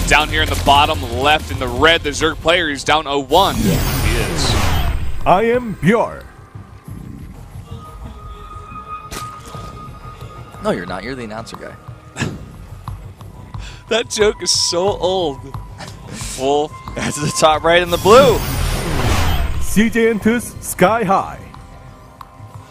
Down here in the bottom left in the red, the Zerg player is down 0-1. He is. I am ByuL. No, you're not. You're the announcer guy. That joke is so old. Wolf. That's the top right in the blue. CJ enters skyHigh.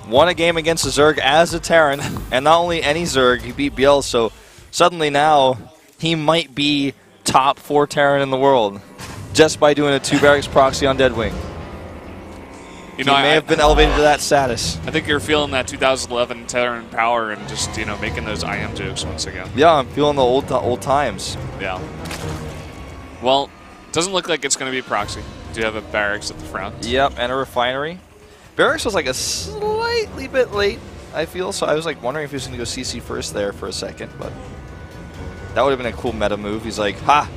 Won a game against the Zerg as a Terran, and not only any Zerg, he beat ByuL, so suddenly now he might be top 4 Terran in the world just by doing a 2 barracks proxy on Deadwing. You know, he may have been elevated to that status. I think you're feeling that 2011 Terran power and just, you know, making those IM jokes once again. Yeah, I'm feeling the old times. Yeah. Well, doesn't look like it's going to be proxy. Do you have a barracks at the front? Yep, and a refinery. Barracks was like a slightly bit late, I feel, so I was like wondering if he was going to go CC first there for a second, but that would have been a cool meta move. He's like, ha!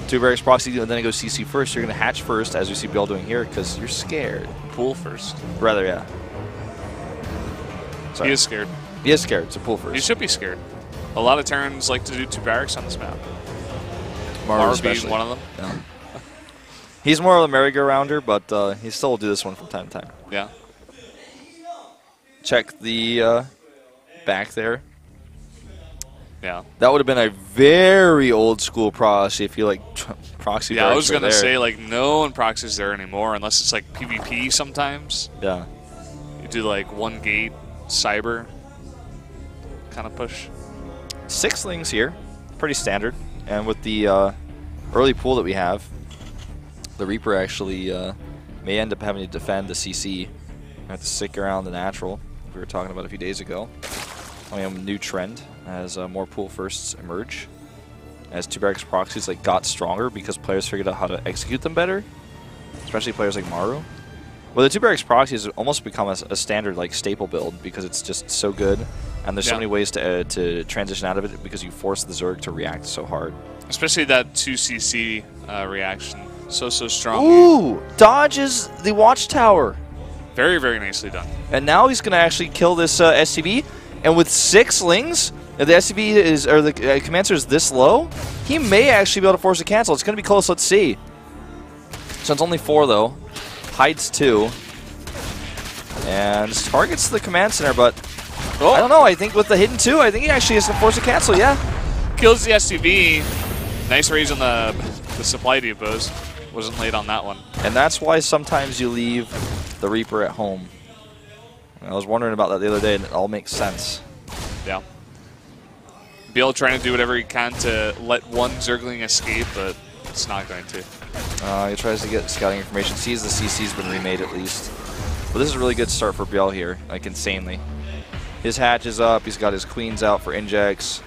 2 barracks proxy, and then he goes CC first. You're going to hatch first, as we see ByuL doing here, because you're scared. Pool first. Rather, yeah. Sorry. He is scared. He is scared, so pull first. He should be scared. A lot of Terrans like to do 2 barracks on this map. Mara being one of them. Yeah. He's more of a merry-go-rounder, but he still will do this one from time to time. Yeah. Check the back there. Yeah. That would have been a very old-school proxy if you like proxy. Yeah, I was gonna say like no one proxies there anymore unless it's like PvP sometimes. Yeah. You do like 1 gate cyber kind of push. 6 lings here, pretty standard, and with the early pool that we have, the Reaper actually may end up having to defend the CC. Have to stick around the natural we were talking about a few days ago. I mean, a new trend as more pool firsts emerge, as 2 barracks proxies like got stronger because players figured out how to execute them better, especially players like Maru. Well, the 2 barracks proxies almost become a standard like staple build because it's just so good, and there's so many ways to transition out of it because you force the Zerg to react so hard. Especially that 2CC reaction, so strong. Ooh, dodges the watchtower. Very, very nicely done. And now he's going to actually kill this SCV. And with 6 lings, if the SCV is, or the Commancer is this low, he may actually be able to force a cancel. It's going to be close. Let's see. So it's only 4 though. Hides 2. And targets the command center, but I don't know. I think with the hidden 2, I think he actually has to force a cancel. Yeah. Kills the SCV. Nice raise on the supply depots. Wasn't late on that one. And that's why sometimes you leave the Reaper at home. I was wondering about that the other day, and it all makes sense. Yeah. ByuL trying to do whatever he can to let one Zergling escape, but it's not going to. He tries to get scouting information, sees the CC's been remade at least. But this is a really good start for ByuL here, like insanely. His hatch is up, he's got his queens out for injects.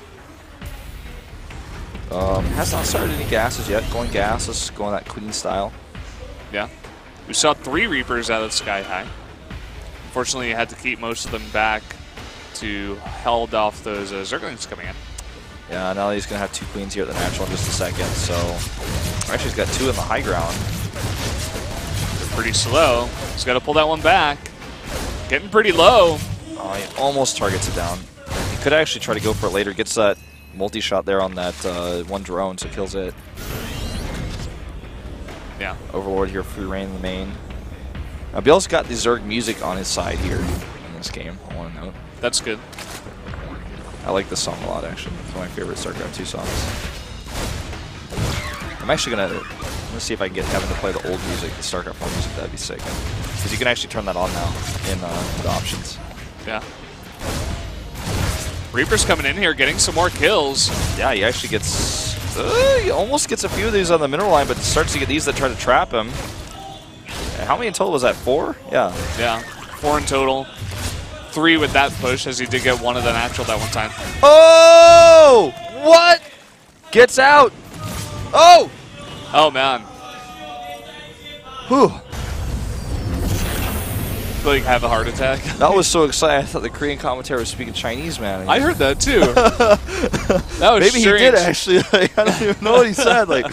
Has not started any gases yet, going gasless, going that queen style. Yeah. We saw 3 Reapers out of skyHigh. Unfortunately, he had to keep most of them back to held off those Zerglings coming in. Yeah, now he's going to have 2 queens here at the natural in just a second, so... Actually, he's got 2 in the high ground. They're pretty slow. He's got to pull that one back. Getting pretty low. Oh, he almost targets it down. He could actually try to go for it later. Gets that multi-shot there on that 1 drone, so kills it. Yeah. Overlord here, free reign in the main. Now, ByuL's got the Zerg music on his side here in this game, I want to note. That's good. I like this song a lot, actually. It's one of my favorite StarCraft II songs. I'm actually going to see if I can get Kevin to play the old music, the StarCraft 1 music. That'd be sick. Because you can actually turn that on now in the options. Yeah. Reaper's coming in here, getting some more kills. Yeah, he actually gets... he almost gets a few of these on the middle line, but starts to get these that try to trap him. How many in total was that? 4? Yeah. Yeah, 4 in total. 3 with that push, as he did get 1 of the natural that one time. Oh! What? Gets out! Oh! Oh, man. Whew. Like, have a heart attack. That was so exciting. I thought the Korean commentator was speaking Chinese, man. I heard that, too. That was Maybe strange. he did, actually. Like, I don't even know what he said. Like...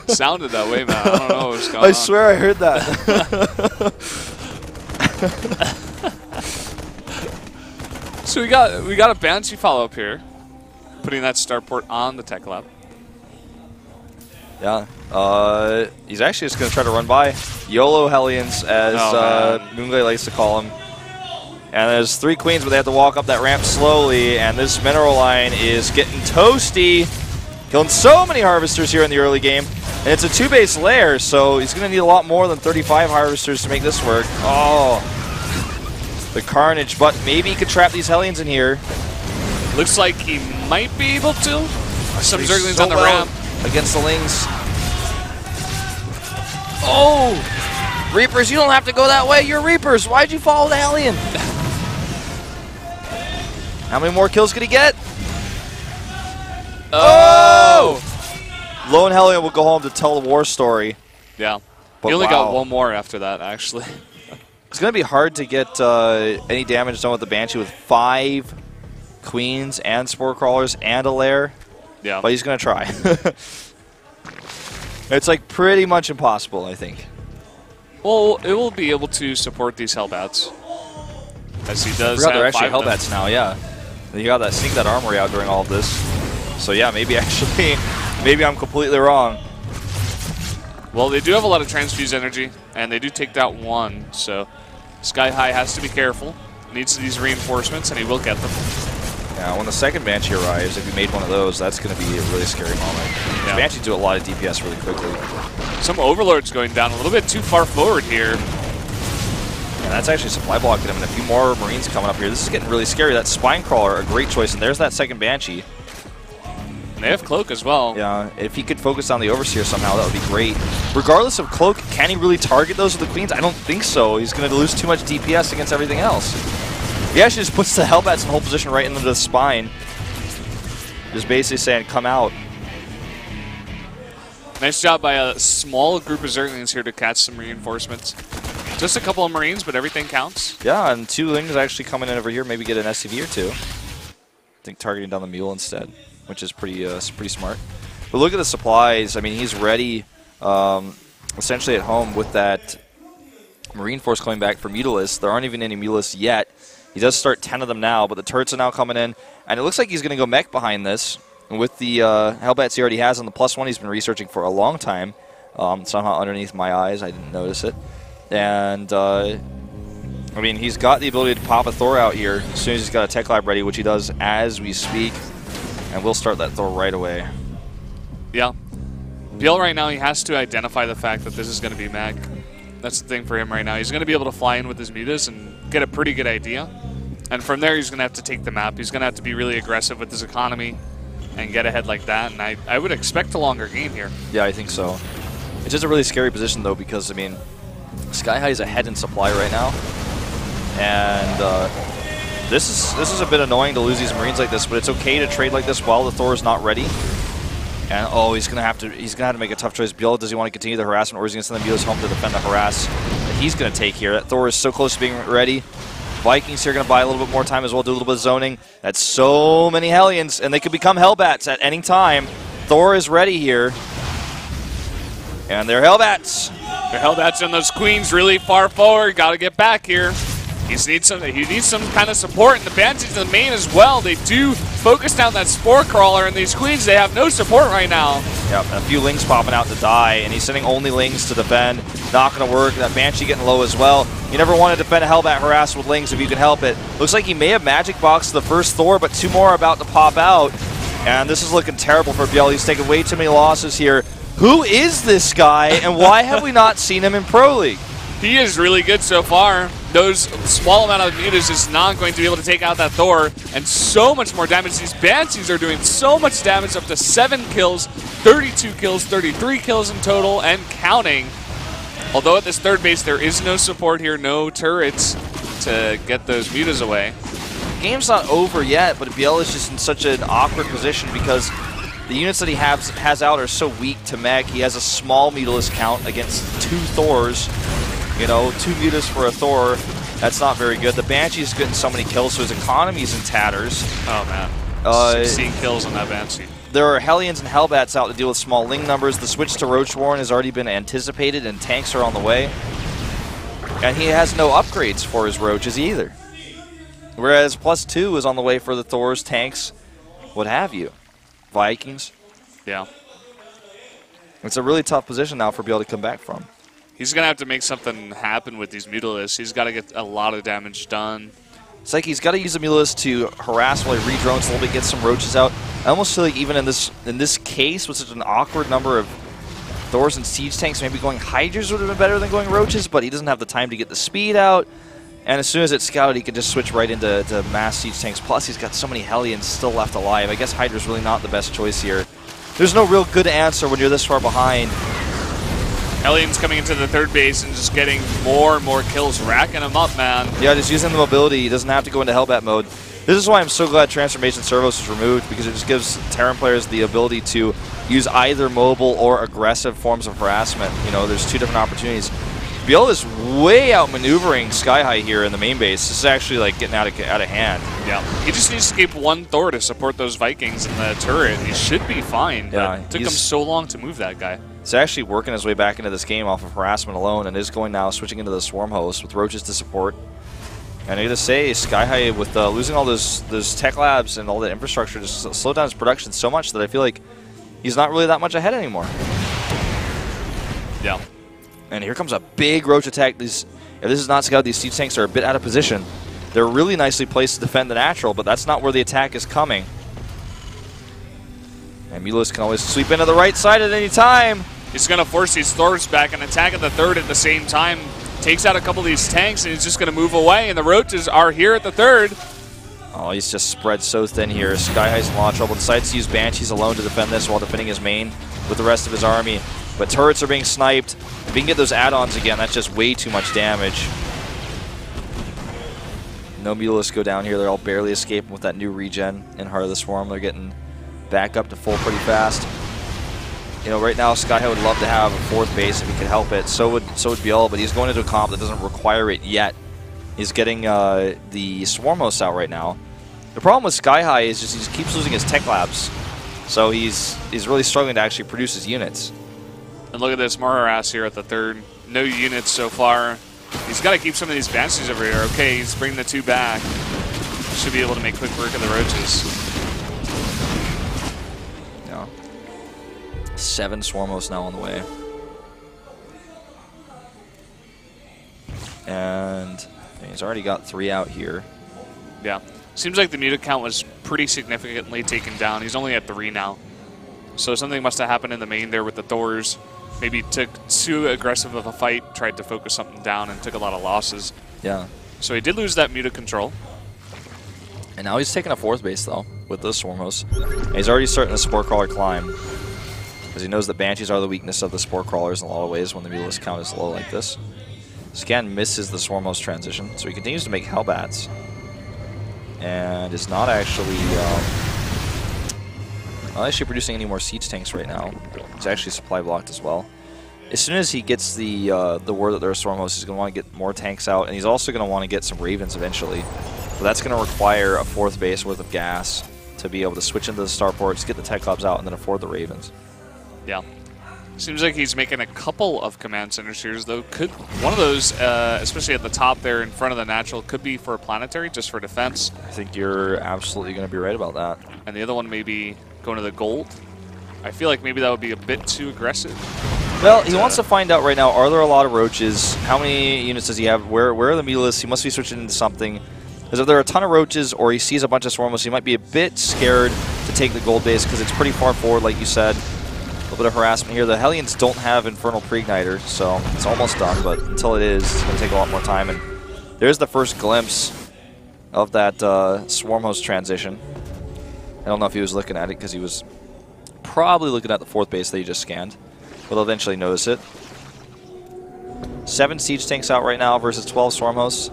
Sounded that way, man. I don't know what's going on. I swear I heard that. So we got a bouncy follow-up here. putting that starport on the tech lab. Yeah. He's actually just going to try to run by. YOLO Hellions, as Moonglade likes to call him. And there's 3 queens, but they have to walk up that ramp slowly. And this mineral line is getting toasty. Killing so many harvesters here in the early game. And it's a 2-base lair, so he's going to need a lot more than 35 harvesters to make this work. Oh, the carnage. But maybe he could trap these Hellions in here. Looks like he might be able to. Some Zerglings on the ramp. Against the Lings. Oh! Reapers, you don't have to go that way. You're Reapers. Why'd you follow the Hellion? How many more kills could he get? Oh! Lone Hellion will go home to tell the war story. Yeah. But he only got 1 more after that, actually. It's going to be hard to get any damage done with the Banshee with 5 queens and spore crawlers and a lair. Yeah. But he's going to try. It's like pretty much impossible, I think. Well, it will be able to support these Hellbats. As he does. I forgot they're actually Hellbats now, yeah. You got that sneak that armory out during all of this. So yeah, maybe actually, maybe I'm completely wrong. Well, they do have a lot of transfuse energy, and they do take that 1. So skyHigh has to be careful. Needs these reinforcements, and he will get them. Yeah, when the second Banshee arrives, if you made one of those, that's going to be a really scary moment. Yeah. Banshees do a lot of DPS really quickly. Some Overlords going down a little bit too far forward here. Yeah, that's actually supply blocking him, and a few more Marines coming up here. This is getting really scary. That Spine Crawler, a great choice, and there's that second Banshee. And they have Cloak as well. Yeah, if he could focus on the Overseer somehow, that would be great. Regardless of Cloak, can he really target those with the Queens? I don't think so. He's going to lose too much DPS against everything else. He actually just puts the Hellbats in whole position right into the spine. Just basically saying, come out. Nice job by a small group of Zerglings here to catch some reinforcements. Just a couple of Marines, but everything counts. Yeah, and 2 Lings actually coming in over here, maybe get an SCV or 2. I think targeting down the Mule instead, which is pretty smart. But look at the supplies. I mean, he's ready essentially at home with that Marine Force coming back for Mutalisk. There aren't even any Mutalisks yet. He does start 10 of them now, but the turrets are now coming in. And it looks like he's going to go Mech behind this. And with the Hellbats he already has on the +1, he's been researching for a long time. Somehow underneath my eyes, I didn't notice it. And, I mean, he's got the ability to pop a Thor out here as soon as he's got a tech lab ready, which he does as we speak. And we'll start that Thor right away. Yeah. ByuL right now, he has to identify the fact that this is going to be Mech. That's the thing for him right now. He's going to be able to fly in with his mutas and get a pretty good idea. And from there, he's going to have to take the map. He's going to have to be really aggressive with his economy and get ahead like that. And I would expect a longer game here. Yeah, I think so. It's just a really scary position, though, because, I mean, skyHigh is ahead in supply right now. And this is a bit annoying to lose these Marines like this, but it's okay to trade like this while the Thor is not ready. And oh, he's gonna have to make a tough choice. ByuL, does he want to continue the harassment, or is he gonna send the Mutalisk home to defend the harass that he's gonna take here? That Thor is so close to being ready. Vikings here gonna buy a little bit more time as well, do a little bit of zoning. That's so many Hellions, and they could become Hellbats at any time. Thor is ready here. And they're Hellbats. They're Hellbats and those Queens really far forward. Gotta get back here. He needs some kind of support, and the Banshees in the main as well. They do focus down that Spore Crawler, and these Queens, they have no support right now. Yep, and a few Lings popping out to die, and he's sending only Lings to defend. Not going to work. That Banshee getting low as well. You never want to defend a Hellbat harass with Lings if you can help it. Looks like he may have Magic Boxed the first Thor, but 2 more are about to pop out. And this is looking terrible for ByuL. He's taking way too many losses here. Who is this guy, and why have we not seen him in Pro League? He is really good so far. Those small amount of mutas is not going to be able to take out that Thor, and so much more damage. These Banshees are doing so much damage, up to 7 kills, 32 kills, 33 kills in total, and counting. Although at this third base, there is no support here, no turrets to get those mutas away. Game's not over yet, but ByuL is just in such an awkward position because the units that he has out are so weak to Mech. He has a small Mutalisk count against 2 Thors. You know, 2 mutas for a Thor, that's not very good. The Banshee's getting so many kills, so his economy's in tatters. Oh, man. 16 kills on that Banshee. There are Hellions and Hellbats out to deal with small Ling numbers. The switch to Roachborn has already been anticipated, and tanks are on the way. And he has no upgrades for his Roaches either. Whereas +2 is on the way for the Thors, tanks, what have you. Vikings. Yeah. It's a really tough position now for ByuL to come back from. He's going to have to make something happen with these Mutalisks. He's got to get a lot of damage done. It's like he's got to use the Mutalisk to harass while he re-drones a little bit, get some roaches out. I almost feel like even in this case, with such an awkward number of Thors and siege tanks, maybe going Hydras would have been better than going roaches, but he doesn't have the time to get the speed out. And as soon as it's scouted, he can just switch right into mass siege tanks. Plus, he's got so many Hellions still left alive. I guess Hydra's really not the best choice here. There's no real good answer when you're this far behind. Hellions coming into the third base and just getting more and more kills, racking them up, man. Yeah, just using the mobility. He doesn't have to go into Hellbat mode. This is why I'm so glad Transformation Servos was removed, because it just gives Terran players the ability to use either mobile or aggressive forms of harassment. You know, there's two different opportunities. ByuL is way outmaneuvering skyHigh here in the main base. This is actually like getting out of hand. Yeah, he just needs to keep one Thor to support those Vikings in the turret. He should be fine, but it took him so long to move that guy. He's actually working his way back into this game off of harassment alone, and is going now switching into the Swarm host with roaches to support. And I gotta say, skyHigh, with losing all those tech labs and all that infrastructure, just slowed down his production so much that I feel like he's not really that much ahead anymore. Yeah. And here comes a big roach attack. If this is not scouted, these siege tanks are a bit out of position. They're really nicely placed to defend the natural, but that's not where the attack is coming. And Mutalisk can always sweep into the right side at any time. He's going to force these Thors back and attack at the third at the same time. Takes out a couple of these tanks, and he's just going to move away, and the roaches are here at the third. Oh, he's just spread so thin here. skyHigh's in a lot of trouble. Decides to use Banshees alone to defend this while defending his main with the rest of his army. But turrets are being sniped. If he can get those add-ons again, that's just way too much damage. No Mutalisk go down here. They're all barely escaping with that new regen in Heart of the Swarm. They're getting back up to full pretty fast. You know, right now skyHigh would love to have a fourth base if he could help it. So would ByuL, but he's going into a comp that doesn't require it yet. He's getting the Swarm hosts out right now. The problem with skyHigh is just he keeps losing his tech labs. So he's really struggling to actually produce his units. And look at this, more harass here at the third. No units so far. He's got to keep some of these Banshees over here. Okay, he's bringing the two back. Should be able to make quick work of the roaches. Yeah. 7 Swarm hosts now on the way. And he's already got 3 out here. Yeah. Seems like the mutant count was pretty significantly taken down. He's only at 3 now. So something must have happened in the main there with the Thors. Maybe took too aggressive of a fight, tried to focus something down, and took a lot of losses. Yeah. So he did lose that mutant control. And now he's taking a 4th base, though, with the Swarm host. And he's already starting the Spore Crawler climb, because he knows that Banshees are the weakness of the Spore Crawlers in a lot of ways when the Mutalisk count is low like this. Scan misses the Swarm host transition, so he continues to make Hellbats. And is not actually producing any more siege tanks right now. He's actually supply blocked as well. As soon as he gets the word that there are Swarm hosts, he's going to want to get more tanks out, and he's also going to want to get some Ravens eventually. But that's going to require a 4th base worth of gas to be able to switch into the starports, get the tech clubs out, and then afford the Ravens. Yeah. Seems like he's making a couple of command centers here, though. Could one of those, especially at the top there in front of the natural, could be for a planetary, just for defense. I think you're absolutely going to be right about that. And the other one may be going to the gold. I feel like maybe that would be a bit too aggressive. Well, he wants to find out right now, are there a lot of roaches? How many units does he have? Where are the Mutalisks? He must be switching into something. Because if there are a ton of roaches or he sees a bunch of Swarm hosts, he might be a bit scared to take the gold base because it's pretty far forward, like you said. A little bit of harassment here. The Hellions don't have Infernal Pre-Igniter, so it's almost done, but until it is, it's going to take a lot more time. And there's the first glimpse of that Swarm host transition. I don't know if he was looking at it because he was probably looking at the 4th base that he just scanned. But he'll eventually notice it. 7 siege tanks out right now versus 12 Swarm hosts.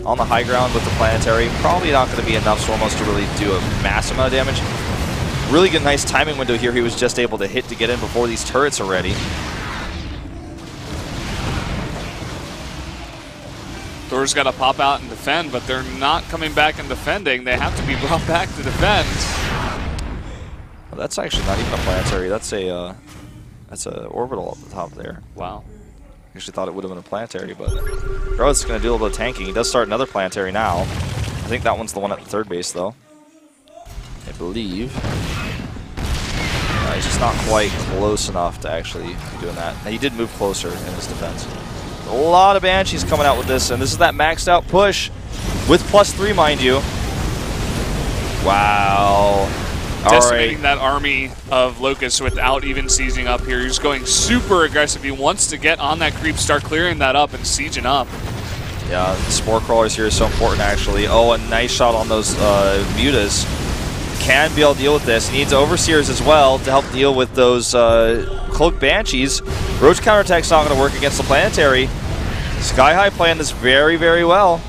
On the high ground with the planetary. Probably not going to be enough Swarm hosts to really do a massive amount of damage. Really good, nice timing window here. He was just able to hit to get in before these turrets are ready. Thor's got to pop out and defend, but they're not coming back and defending. They have to be brought back to defend. Well, that's actually not even a planetary. That's a orbital at the top there. Wow. Actually thought it would have been a planetary, but Bro's going to do a little bit of tanking. He does start another planetary now. I think that one's the one at the 3rd base, though. If believe. He's just not quite close enough to actually be doing that. Now, he did move closer in his defense. A lot of Banshees coming out with this, and this is that maxed out push with +3, mind you. Wow. Decimating that army of Locusts without even seizing up here. He's going super aggressive. He wants to get on that creep, start clearing that up and sieging up. Yeah, the Spore Crawlers here is so important, actually. Oh, a nice shot on those Mutas. Can ByuL deal with this. He needs Overseers as well to help deal with those Cloaked Banshees. Roach counterattack's not going to work against the Planetary. skyHigh playing this very, very well.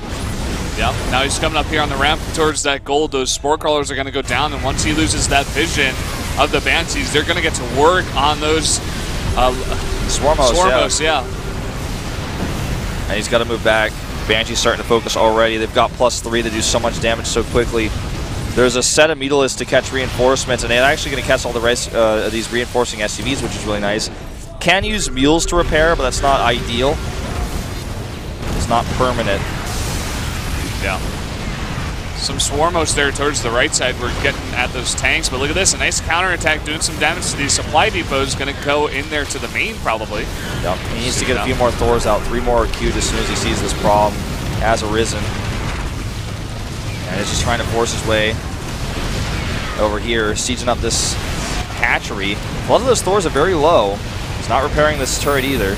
Yep, now he's coming up here on the ramp towards that gold. Those Spore Crawlers are going to go down, and once he loses that vision of the Banshees, they're going to get to work on those Swarmos, yeah. And he's got to move back. Banshee's starting to focus already. They've got +3 to do so much damage so quickly. There's a set of Mutalisk to catch reinforcements, and they're actually going to catch all the rest of these reinforcing SCVs, which is really nice. Can use mules to repair, but that's not ideal. It's not permanent. Yeah. Some Swarmos there towards the right side. We're getting at those tanks, but look at this. A nice counterattack doing some damage to these supply depots. Going to go in there to the main, probably. Yep. He needs to get a few more Thors out. 3 more are queued as soon as he sees this problem has arisen. And he's just trying to force his way over here, sieging up this hatchery. A lot of those Thors are very low. He's not repairing this turret either.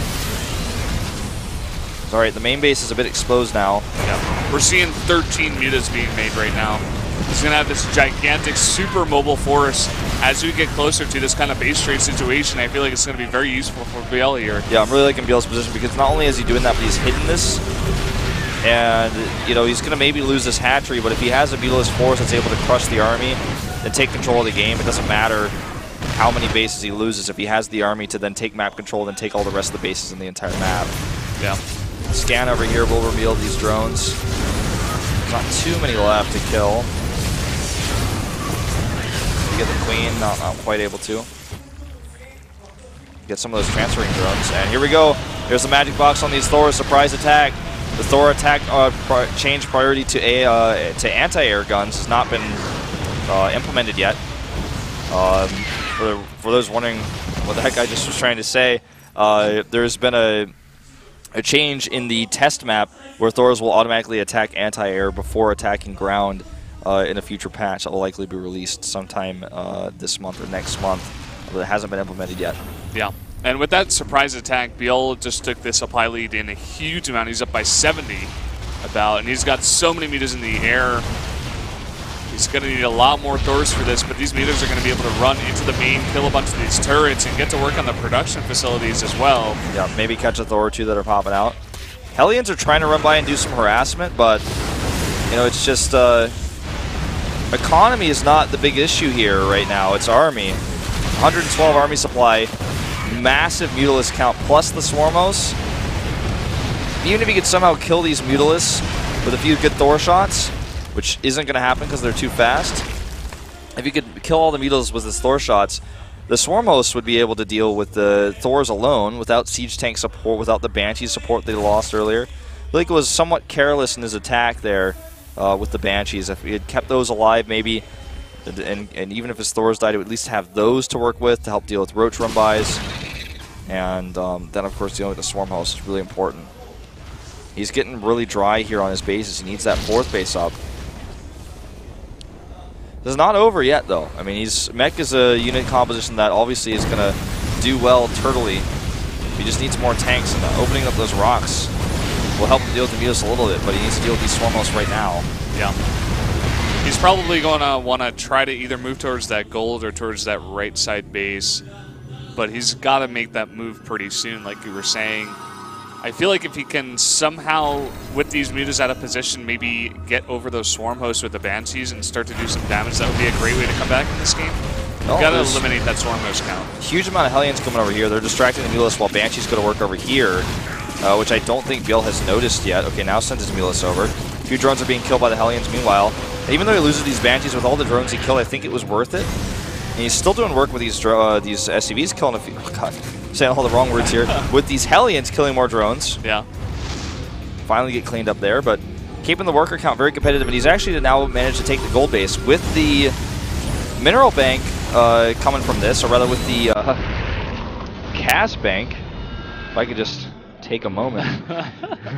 Alright, the main base is a bit exposed now. Yeah. We're seeing 13 mutas being made right now. He's going to have this gigantic, super mobile force. As we get closer to this kind of base trade situation, I feel like it's going to be very useful for ByuL here. Yeah, I'm really liking ByuL's position because not only is he doing that, but he's hidden this. And, you know, he's going to maybe lose this hatchery, but if he has a Mutalisk force that's able to crush the army and take control of the game, it doesn't matter how many bases he loses. If he has the army to then take map control, then take all the rest of the bases in the entire map. Yeah. Scan over here will reveal these drones. There's not too many left to kill. Get the Queen, not quite able to. Get some of those transferring drones. And here we go. There's the magic box on these Thors. Surprise attack. The Thor attack change priority to anti-air guns has not been implemented yet. For those wondering what the heck I just was trying to say, there's been a change in the test map where Thors will automatically attack anti-air before attacking ground in a future patch that will likely be released sometime this month or next month, but it hasn't been implemented yet. Yeah. And with that surprise attack, ByuL just took the supply lead in a huge amount. He's up by 70 and he's got so many meters in the air. He's going to need a lot more Thors for this, but these meters are going to be able to run into the main, kill a bunch of these turrets, and get to work on the production facilities as well. Yeah, maybe catch a Thor or two that are popping out. Hellions are trying to run by and do some harassment, but, you know, it's just, economy is not the big issue here right now. It's army. 112 army supply. Massive Mutalisk count plus the Swarmos. Even if you could somehow kill these Mutalisks with a few good Thor shots, which isn't going to happen because they're too fast, if you could kill all the Mutalisks with his Thor shots, the Swarmos would be able to deal with the Thors alone without siege tank support, without the Banshee support they lost earlier. I think it was somewhat careless in his attack there with the Banshees. If he had kept those alive, maybe, and even if his Thors died, it would at least have those to work with to help deal with Roach run-bys. And then, of course, dealing with the Swarmhouse is really important. He's getting really dry here on his bases. He needs that 4th base up. This is not over yet, though. I mean, Mech is a unit composition that obviously is going to do well turtly. He just needs more tanks, and opening up those rocks will help him deal with the Mutas a little bit, but he needs to deal with these Swarmhouse right now. Yeah. He's probably going to want to try to either move towards that gold or towards that right side base, but he's got to make that move pretty soon, like you were saying. I feel like if he can somehow, with these Mutas out of position, maybe get over those Swarm hosts with the Banshees and start to do some damage, that would be a great way to come back in this game. You've got to eliminate that Swarm host count. Huge amount of Hellions coming over here. They're distracting the Mutalisk while Banshee's going to work over here, which I don't think ByuL has noticed yet. Okay, now sends his Mutalisk over. A few drones are being killed by the Hellions meanwhile. And even though he loses these Banshees, with all the drones he killed, I think it was worth it. And he's still doing work with these SCVs killing a few. Oh god, I'm saying all the wrong words here. With these Hellions killing more drones. Yeah. Finally get cleaned up there, but keeping the worker count very competitive. And he's actually now managed to take the gold base with the Mineral Bank coming from this, or rather with the gas bank. If I could just take a moment.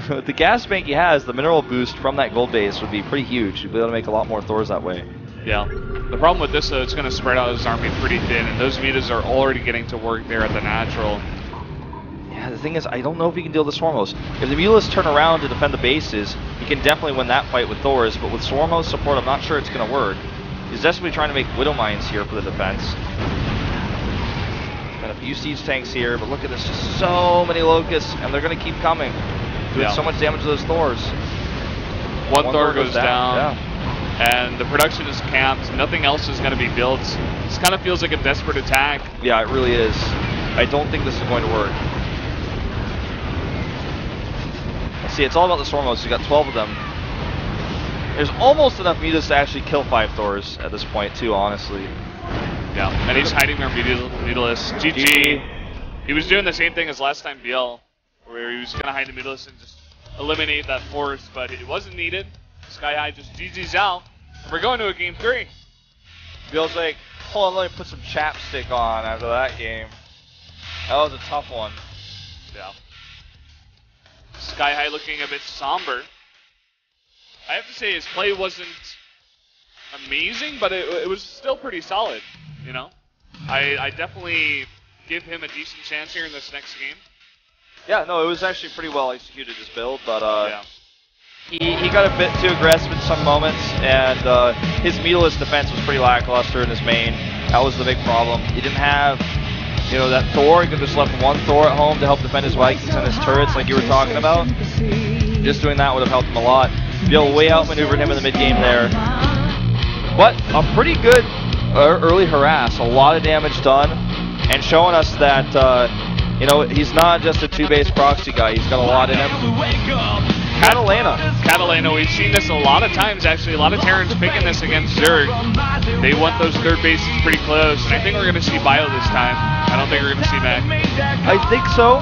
With the gas bank he has, the mineral boost from that gold base would be pretty huge. You'd be able to make a lot more Thors that way. Yeah. The problem with this, though, it's going to spread out his army pretty thin, and those Mitas are already getting to work there at the natural. Yeah, the thing is, I don't know if he can deal with the Swarmos. If the Mutalisk turn around to defend the bases, he can definitely win that fight with Thors, but with Swarmos support, I'm not sure it's going to work. He's desperately trying to make Widow Mines here for the defense. Got a few siege tanks here, but look at this, just so many Locusts, and they're going to keep coming. Doing so much damage to those Thors. One Thor goes down. Yeah. And the production is capped. Nothing else is going to be built. This kind of feels like a desperate attack. Yeah, it really is. I don't think this is going to work. See, it's all about the Swarmos. You got 12 of them. There's almost enough Mutas to actually kill 5 Thors at this point, too, honestly. Yeah, and he's hiding their Mutalisk. GG. He was doing the same thing as last time ByuL, where he was going to hide the Mutalisk and just eliminate that force, but it wasn't needed. skyHigh just GG's out. We're going to a game 3. ByuL's like, hold on, let me put some chapstick on after that game. That was a tough one. Yeah. skyHigh looking a bit somber. I have to say his play wasn't amazing, but it was still pretty solid, you know? I definitely give him a decent chance here in this next game. Yeah, no, it was actually pretty well executed, this build, but yeah. He got a bit too aggressive in some moments, and his Mutalisk defense was pretty lackluster in his main. That was the big problem. He didn't have, you know, that Thor. He could have just left one Thor at home to help defend his Vikings and his turrets like you were talking about. Just doing that would have helped him a lot. ByuL way outmaneuvered him in the mid-game there. But a pretty good early harass. A lot of damage done, and showing us that, you know, he's not just a 2-base proxy guy. He's got a lot in him. Catalina, we've seen this a lot of times, actually. A lot of Terrans picking this against Zerg. They want those third bases pretty close, and I think we're going to see ByuL this time. I don't think we're going to see Mech. I think so.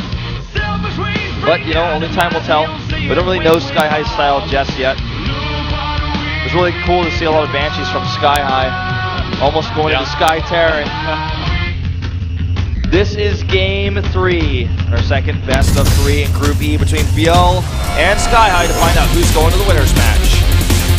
But, you know, only time will tell. We don't really know skyHigh's style just yet. It was really cool to see a lot of Banshees from skyHigh. Almost going into Sky Terran. This is game 3, our second best of 3 in Group E between ByuL and skyHigh to find out who's going to the winner's match.